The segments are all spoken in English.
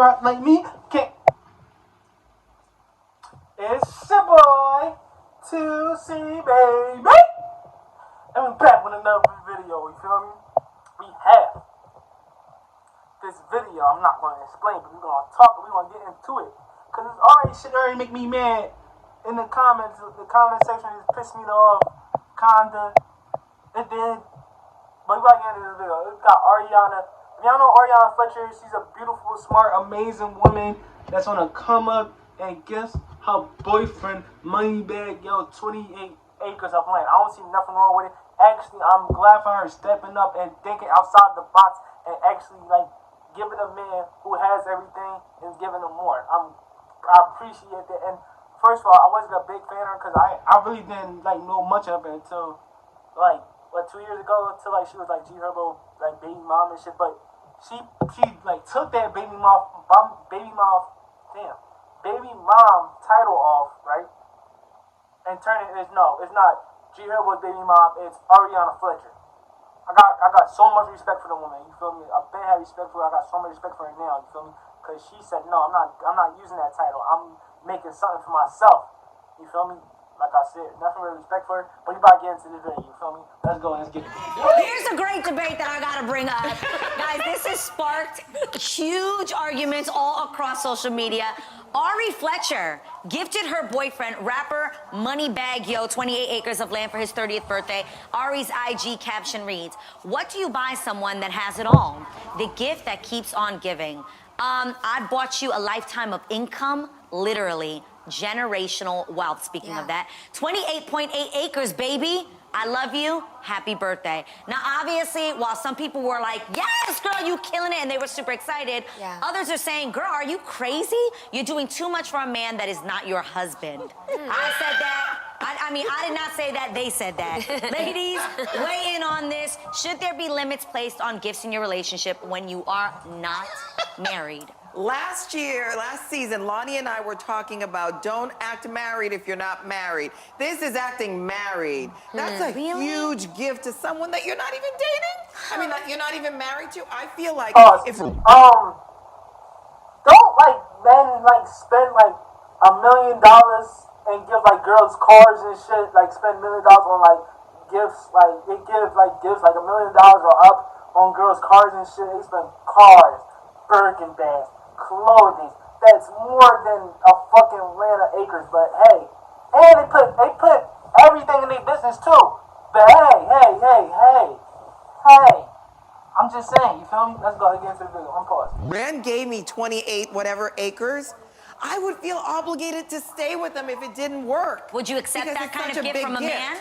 rock like me can't. It's your boy, Toosibaby. And we're back with another video, you feel me? We have this video, I'm not going to explain, but we're going to talk, we're going to get into it. Because it's already, shit already make me mad in the comments. The comment section just pissed me off, kinda. It did. But we got to get into the video. It's got Ariana. If y'all know Ari Fletcher, she's a beautiful, smart, amazing woman that's on a come up. And guess her boyfriend, Moneybagg, 28 acres of land. I don't see nothing wrong with it. Actually, I'm glad for her stepping up and thinking outside the box and actually, like, giving a man who has everything and giving him more. I appreciate that. And first of all, I wasn't a big fan of her because I really didn't, like, know much of her until, like, 2 years ago, until, like, she was, like, her little, like, baby mom and shit. But she like, took that baby mom title off, right? And turned it, it's not G Herbo's baby mom, it's Ariana Fletcher. I got so much respect for the woman, you feel me? I've been had respect for her, I got so much respect for her now, you feel me? Because she said, no, I'm not using that title, I'm making something for myself, you feel me? Like I said, nothing really respect for her, but you about to get into the video, you feel me? Let's go, let's get it. Here's a great debate that I gotta bring up. Guys, this has sparked huge arguments all across social media. Ari Fletcher gifted her boyfriend, rapper Moneybagg, 28 acres of land for his 30th birthday. Ari's IG caption reads, "What do you buy someone that has it all? The gift that keeps on giving. I bought you a lifetime of income, literally. Generational wealth." Speaking of that, 28.8 acres, baby. I love you. Happy birthday. Now, obviously, while some people were like, yes, girl, you killing it, and they were super excited, others are saying, girl, are you crazy? You're doing too much for a man that is not your husband. I said that. I mean, I did not say that. They said that. Ladies, weigh in on this. Should there be limits placed on gifts in your relationship when you are not married? Last season, Lonnie and I were talking about don't act married if you're not married. This is acting married. That's a huge gift to someone that you're not even dating. I mean, you're not even married to. I feel like if don't like men like spend like $1 million and give like girls cars and shit, like spend $1 million on like gifts, like they give like gifts like $1 million or up on girls' cars and shit. They spend cars, Birkin bags, clothing. That's more than a fucking land of acres. But hey, and they put everything in their business too. But hey, I'm just saying, you feel me? Let's go again to the video. I'm paused. Rand gave me 28 whatever acres, I would feel obligated to stay with them if it didn't work. Would you accept that kind of gift from a man?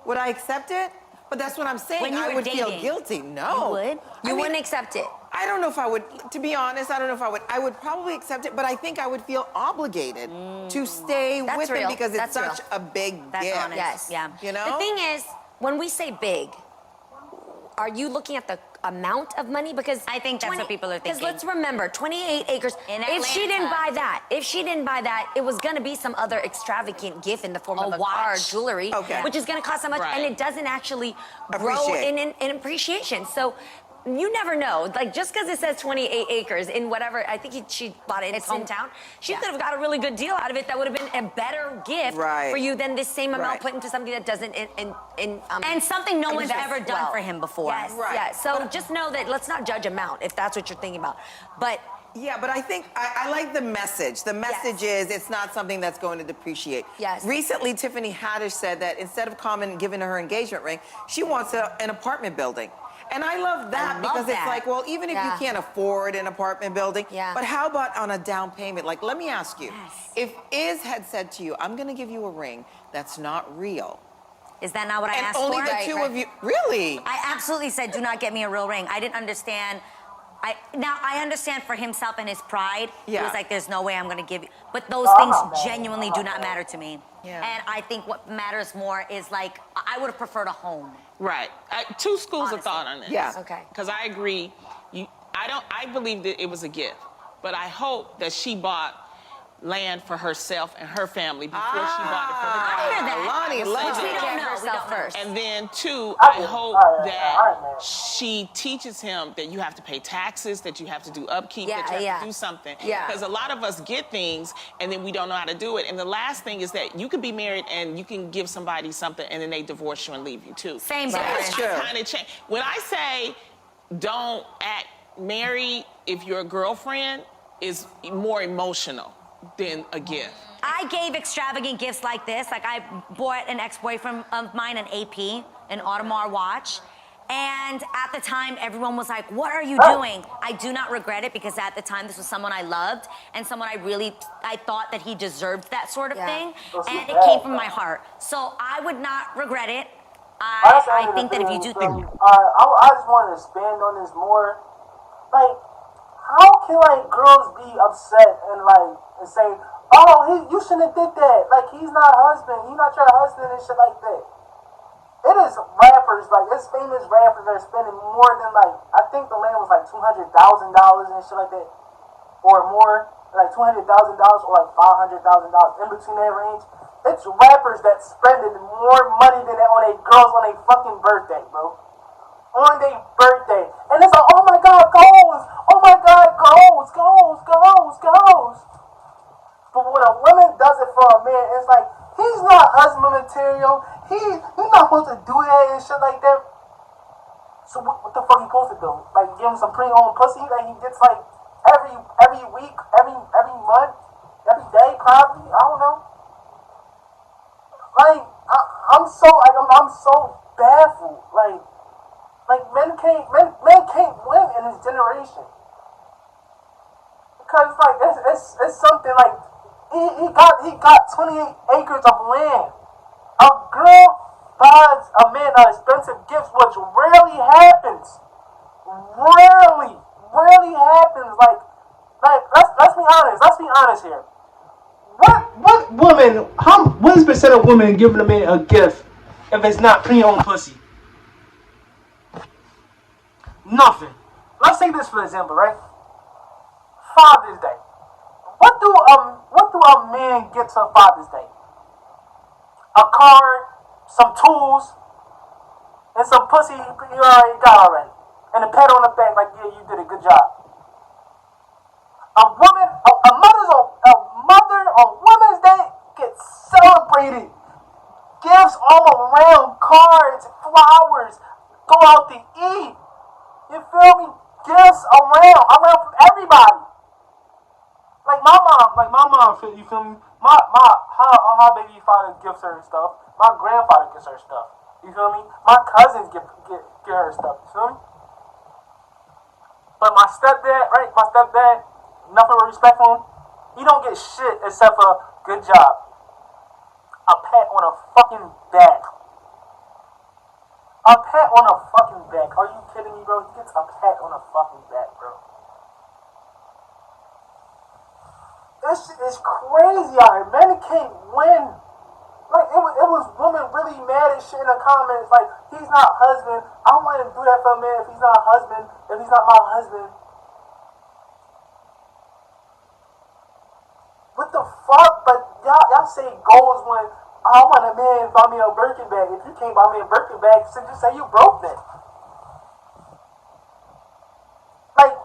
Would I accept it? But that's what I'm saying. When you were I would dating, feel guilty. No. You would? You wouldn't accept it? I don't know if I would, to be honest, I don't know if I would. I would probably accept it, but I think I would feel obligated to stay with him because it's such a big gift. Honest. Yes. Yeah. You know? The thing is, when we say big, are you looking at the amount of money? Because I think that's what people are thinking. Because let's remember, 28 acres. If she didn't buy that, it was going to be some other extravagant gift in the form of a car, jewelry, which is going to cost so much, and it doesn't actually grow in appreciation. So you never know. Like, just because it says 28 acres in whatever, I think she bought it in his hometown, she could have got a really good deal out of it that would have been a better gift for you than this same amount put into something that doesn't and something no one's ever done for him before. Yes, yes. So just know that let's not judge amount if that's what you're thinking about. But yeah, but I think I like the message. The message is it's not something that's going to depreciate. Yes. Recently, Tiffany Haddish said that instead of giving her engagement ring, she wants an apartment building. And I love that because it's like, well, even if you can't afford an apartment building, but how about on a down payment? Like, let me ask you, if Iz had said to you, I'm going to give you a ring that's not real. Is that not what I asked for? And only the two of you, really? I absolutely said, do not get me a real ring. I didn't understand. Now, I understand for himself and his pride. He was like, there's no way I'm going to give you. But those things genuinely do not matter to me. And I think what matters more is, like, I would have preferred a home. Right. Two schools of thought on this. Yeah. Okay. Because I agree. I believe that it was a gift. But I hope that she bought land for herself and her family before she bought it for the guy. I hear that. Lonnie Which loves we it. don't know. Herself first. And then two, I hope that she teaches him that you have to pay taxes, that you have to do upkeep, that you have to do something. Because a lot of us get things and then we don't know how to do it. And the last thing is that you could be married and you can give somebody something and then they divorce you and leave you too. Same so difference. I kind of change. When I say don't act married if your girlfriend is more emotional than a gift. I gave extravagant gifts like this. Like I bought an ex-boyfriend of mine an AP, an Audemars watch. And at the time, everyone was like, what are you doing? I do not regret it because at the time, this was someone I loved and someone I thought that he deserved that sort of thing. And it came from my heart. So I would not regret it. I think that if you do things. I just want to expand on this more. Like, how can like girls be upset and like and say, oh, you shouldn't have did that. Like, he's not a husband. He's not your husband and shit like that. It is rappers, like, it's famous rappers that are spending more than, like, I think the land was like $200,000 and shit like that. Or more, like $200,000 or like $500,000 in between that range. It's rappers that spending more money than that on their girls on their fucking birthday, bro. On their birthday. And it's like, oh my god, goals! Oh my god, goals, goals, goals, goals. But when a woman does it for a man, it's like, he's not husband material. He's not supposed to do that and shit like that. So what the fuck he supposed to do? Like give him some pre-owned pussy that he gets like every week, every month, every day probably. I don't know. Like I'm so baffled. Like men can't win in this generation because like it's something like he got 28 acres of land. A girl buys a man expensive gifts, which rarely happens. Rarely happens. Like let's be honest. Let's be honest here. What woman? What is percent of women giving a man a gift if it's not pre-owned pussy? Nothing. Let's take this for example, right? Father's Day. What do a man get for Father's Day? A card, some tools, and some pussy you already got already. And a pat on the back like, yeah, you did a good job. A Woman's Day gets celebrated. Gifts all around, cards, flowers, go out to eat. You feel me? Gifts around from everybody. Like my mom, you feel me? Her baby father gives her stuff. My grandfather gives her stuff. You feel me? My cousins get her stuff. You feel me? But my stepdad, right? My stepdad, nothing but respect for him. He don't get shit except for good job. A pat on a fucking back. A pat on a fucking back. Are you kidding me, bro? He gets a pat on a fucking back, bro. This shit is crazy out here. Men can't win. Like, it was women really mad and shit in the comments. Like, he's not husband. I don't want him to do that for a man if he's not a husband. If he's not my husband. What the fuck? But y'all say goals when I want a man to buy me a Birkin bag. If you can't buy me a Birkin bag, so just say you broke then. Like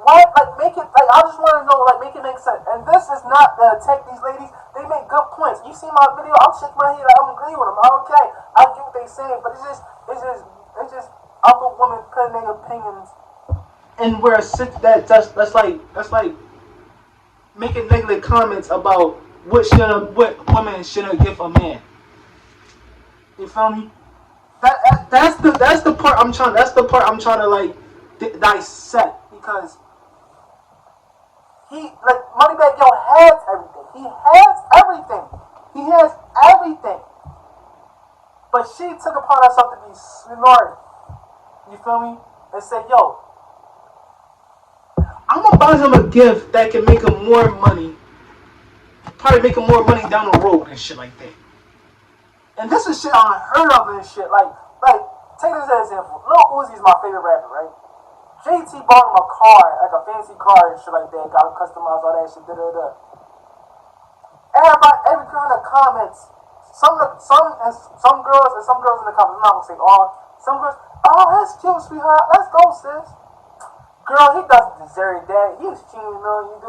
what? Like make it. Like I just want to know. Like make it make sense. And this is not to attack these ladies. They make good points. You see my video? I'm shaking my head. Like, I'm agreeing with them. Okay, I get what they saying, but it's just other women putting their opinions. And where that's like making negative comments about what women shouldn't give a man. You feel me? That's the part I'm trying. That's the part I'm trying to like dissect because Moneybagg has everything. He has everything. He has everything. But she took upon herself to be smart. You feel me? And say, yo, I'm gonna buy him a gift that can make him more money. Probably make him more money down the road and shit like that. And this is shit unheard of and shit. Like, take this as an example. Lil Uzi's my favorite rapper, right? JT bought him a car, like a fancy car and shit like that. Got him customized, all that shit, da-da-da. Everybody, every girl in the comments, some girls in the comments, I'm not gonna say all, some girls, oh, that's cute, sweetheart, let's go, sis. Girl, he doesn't deserve that. He's cheating on you.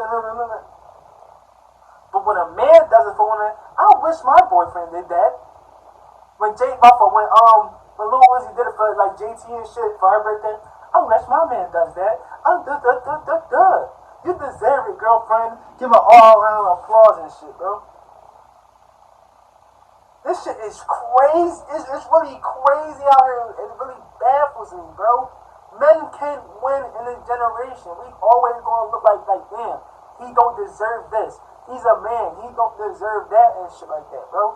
But when a man does it for women, I wish my boyfriend did that. When Lil Uzi did it for like JT and shit for her birthday, I wish my man does that. You deserve it, girlfriend. Give her all around applause and shit, bro. This shit is crazy. It's really crazy out here. It really baffles me, bro. Men can't win in this generation. We always gonna look like damn, he don't deserve this. He's a man. He don't deserve that and shit like that, bro.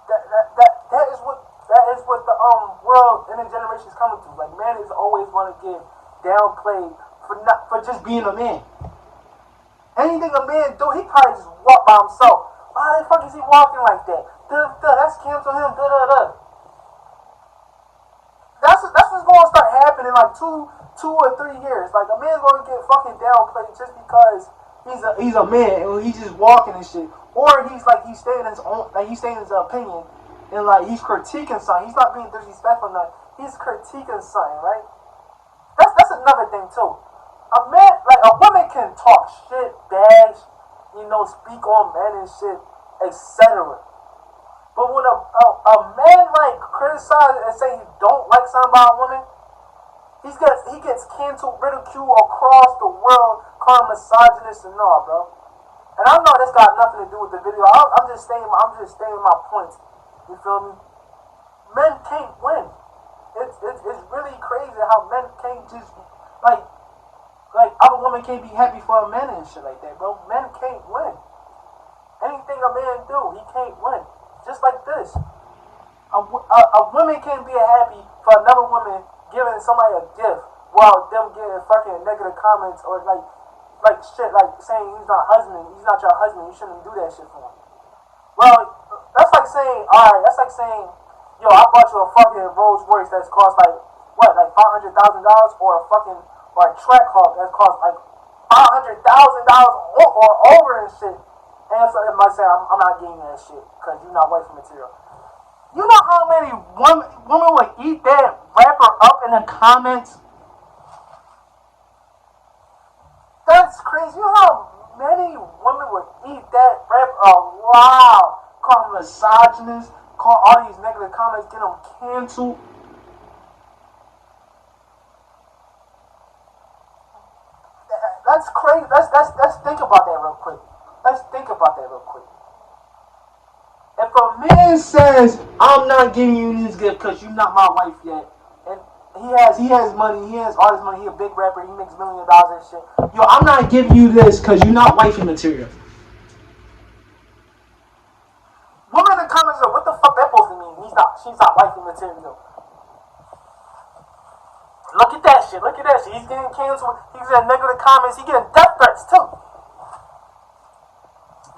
That is what the world in the generation is coming to. Like, man is always gonna get downplayed for just being a man. Anything a man do, he probably just walk by himself. Why the fuck is he walking like that? That's cancel him. That's what's going to start happening in like 2 or 3 years. Like, a man's going to get fucking downplayed just because he's a man and he's just walking and shit, or he's stating his own, like he's stating his opinion and like he's critiquing something. He's not being disrespectful enough. He's critiquing something, right? That's another thing too. A woman can talk shit, bash, speak on men and shit, etc. But when a man criticize and say he don't like something about a woman, he gets canceled, ridiculed across the world, called misogynist and all, bro. And I know this got nothing to do with the video. I'm just stating my points. You feel me? Men can't win. It's really crazy how men can't just like other women can't be happy for a man and shit like that, bro. Men can't win. Anything a man do, he can't win. Just like this. A woman can't be happy for another woman giving somebody a gift while them getting fucking negative comments or like shit, like saying he's not your husband, you shouldn't do that shit for him. Well, that's like saying, yo, I bought you a fucking Rolls Royce that's cost like $500,000 or a track hawk that's cost like $500,000 or over and shit. And so it might say, I'm not getting that shit because you're not wifey material. You know how many women would eat that rapper up in the comments? That's crazy. You know how many women would eat that rapper alive? Call him misogynist, call all these negative comments, get them canceled. That's crazy. Let's think about that real quick. If a man says, I'm not giving you this gift because you're not my wife yet, and he has money, he has all this money, he a big rapper, he makes $millions and shit. Yo, I'm not giving you this because you're not wifey material. Women in the comments are, what the fuck that supposed to mean? She's not wifey material. Look at that shit. He's getting canceled. He's getting negative comments. He's getting death threats too.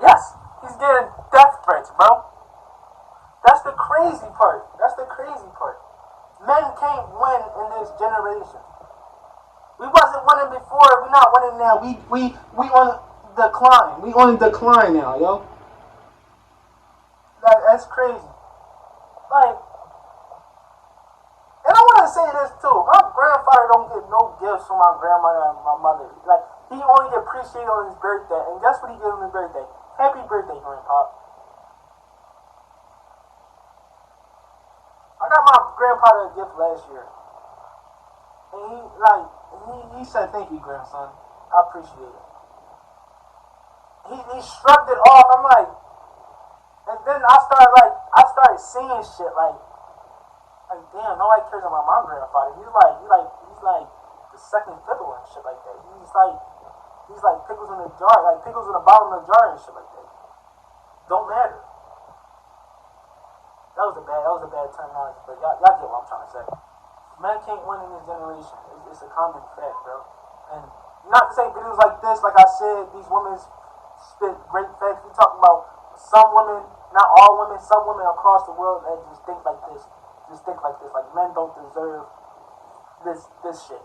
Yes, he's getting death threats, bro. That's the crazy part. Men can't win in this generation. We wasn't winning before. We're not winning now. We on decline. We on decline now, yo. That's crazy. And I want to say this too. My grandfather don't get no gifts from my grandmother and my mother. Like, he only get appreciated on his birthday. And guess what he gives on his birthday? Happy birthday, Grandpa. I got my grandpa a gift last year. And he said, thank you, grandson. I appreciate it. He shrugged it off. I'm like, and then I started seeing shit like damn, nobody cares about my grandfather. He's like the second fiddle and shit like that. He's like pickles in the jar, like pickles in the bottom of the jar and shit like that. Don't matter. That was a bad terminology, but y'all get what I'm trying to say. Men can't win in this generation. It's a common fact, bro. And not to say videos like this, like I said, these women spit great facts. We talking about some women, not all women, some women across the world that just think like this. Like men don't deserve this shit.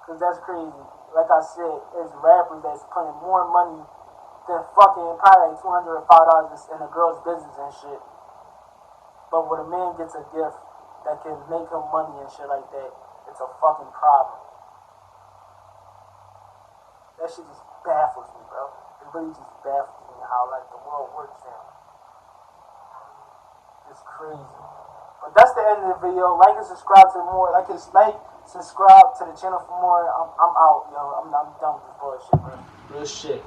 Cause that's crazy. Like I said, it's rappers that's putting more money than fucking probably like $205 in a girl's business and shit. But when a man gets a gift that can make him money and shit like that, it's a fucking problem. That shit just baffles me, bro. It really just baffles me how like the world works now. It's crazy. But that's the end of the video. Like and subscribe to more. Subscribe to the channel for more. I'm out, yo. I'm done with this bullshit, bro. Real shit.